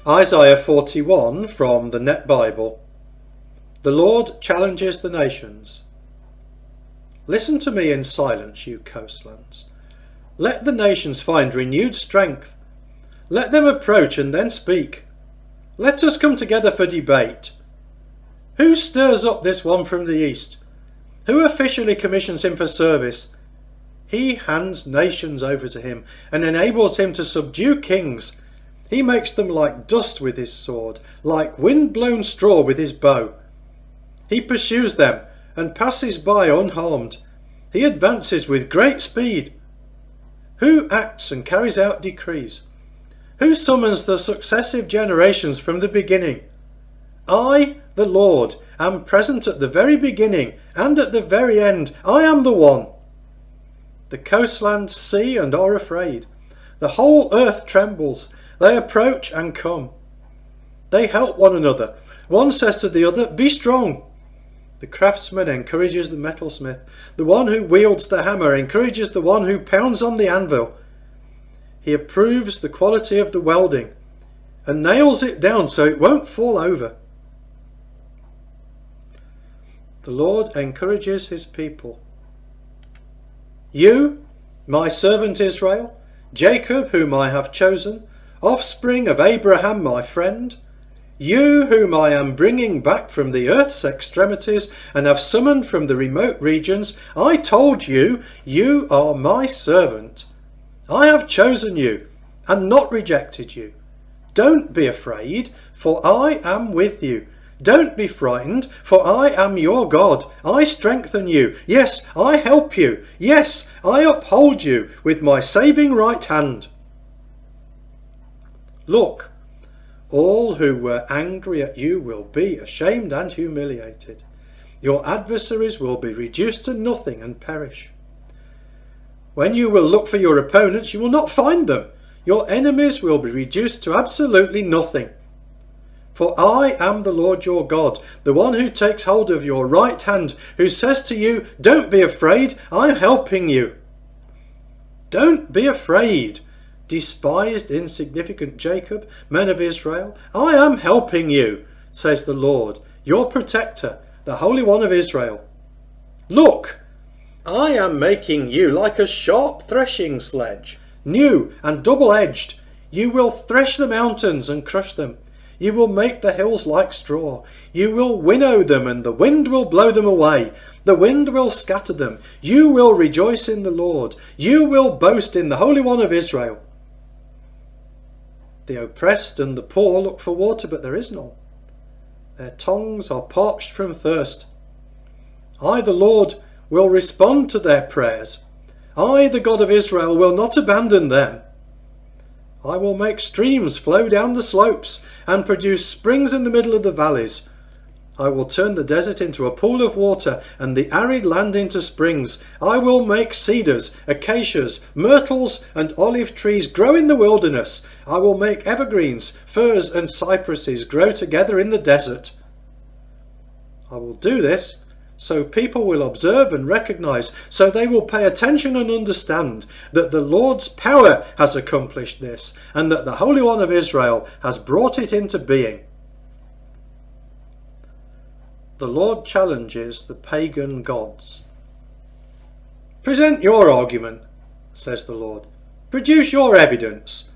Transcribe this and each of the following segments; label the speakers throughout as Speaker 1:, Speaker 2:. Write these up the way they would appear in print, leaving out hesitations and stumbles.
Speaker 1: Isaiah 41 from the Net Bible. The Lord challenges the nations. Listen to me in silence, you coastlands. Let the nations find renewed strength. Let them approach and then speak. Let us come together for debate. Who stirs up this one from the east? Who officially commissions him for service? He hands nations over to him and enables him to subdue kings. He makes them like dust with his sword, like wind-blown straw with his bow. He pursues them and passes by unharmed. He advances with great speed. Who acts and carries out decrees? Who summons the successive generations from the beginning? I, the Lord, am present at the very beginning and at the very end. I am the one. The coastlands see and are afraid. The whole earth trembles. They approach and come. They help one another. One says to the other, "Be strong." The craftsman encourages the metalsmith. The one who wields the hammer encourages the one who pounds on the anvil. He approves the quality of the welding and nails it down so it won't fall over. The Lord encourages his people. You, my servant Israel, Jacob, whom I have chosen, offspring of Abraham, my friend, you whom I am bringing back from the earth's extremities and have summoned from the remote regions, I told you, you are my servant. I have chosen you and not rejected you. Don't be afraid, for I am with you. Don't be frightened, for I am your God. I strengthen you. Yes, I help you. Yes, I uphold you with my saving right hand. Look, all who were angry at you will be ashamed and humiliated. Your adversaries will be reduced to nothing and perish. When you will look for your opponents, you will not find them. Your enemies will be reduced to absolutely nothing. For I am the Lord your God, the one who takes hold of your right hand, who says to you, "Don't be afraid, I'm helping you." Don't be afraid, despised, insignificant Jacob, men of Israel. I am helping you, says the Lord, your protector, the Holy One of Israel. Look, I am making you like a sharp threshing sledge, new and double-edged. You will thresh the mountains and crush them. You will make the hills like straw. You will winnow them, and the wind will blow them away. The wind will scatter them. You will rejoice in the Lord. You will boast in the Holy One of Israel. The oppressed and the poor look for water, but there is none. Their tongues are parched from thirst. I, the Lord, will respond to their prayers. I, the God of Israel, will not abandon them. I will make streams flow down the slopes and produce springs in the middle of the valleys. I will turn the desert into a pool of water and the arid land into springs. I will make cedars, acacias, myrtles and olive trees grow in the wilderness. I will make evergreens, firs and cypresses grow together in the desert. I will do this so people will observe and recognize, so they will pay attention and understand that the Lord's power has accomplished this, and that the Holy One of Israel has brought it into being. The Lord challenges the pagan gods. Present your argument, says the Lord. Produce your evidence,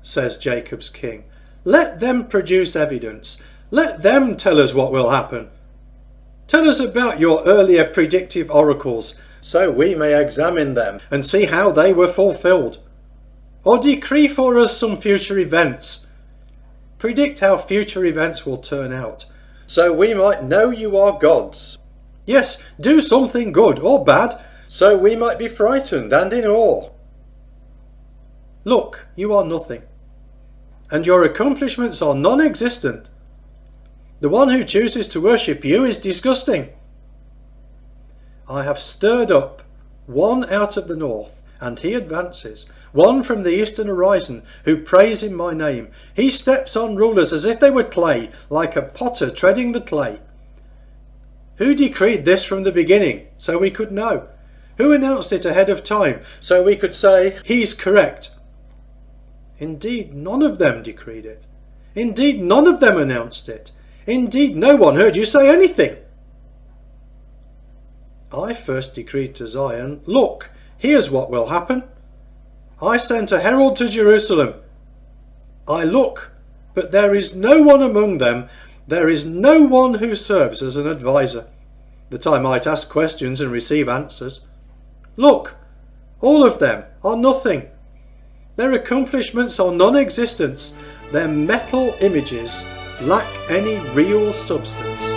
Speaker 1: says Jacob's king. Let them produce evidence. Let them tell us what will happen. Tell us about your earlier predictive oracles, so we may examine them and see how they were fulfilled. Or decree for us some future events. Predict how future events will turn out, so we might know you are gods. Yes, do something good or bad, so we might be frightened and in awe. Look, you are nothing, and your accomplishments are non-existent. The one who chooses to worship you is disgusting. I have stirred up one out of the north, and he advances, one from the eastern horizon, who prays in my name. He steps on rulers as if they were clay, like a potter treading the clay. Who decreed this from the beginning, so we could know? Who announced it ahead of time, so we could say, "He's correct"? Indeed, none of them decreed it. Indeed, none of them announced it. Indeed, no one heard you say anything. I first decreed to Zion, look, here's what will happen. I sent a herald to Jerusalem. I look, but there is no one among them. There is no one who serves as an adviser, that I might ask questions and receive answers. Look, all of them are nothing. Their accomplishments are non-existent. Their metal images lack any real substance.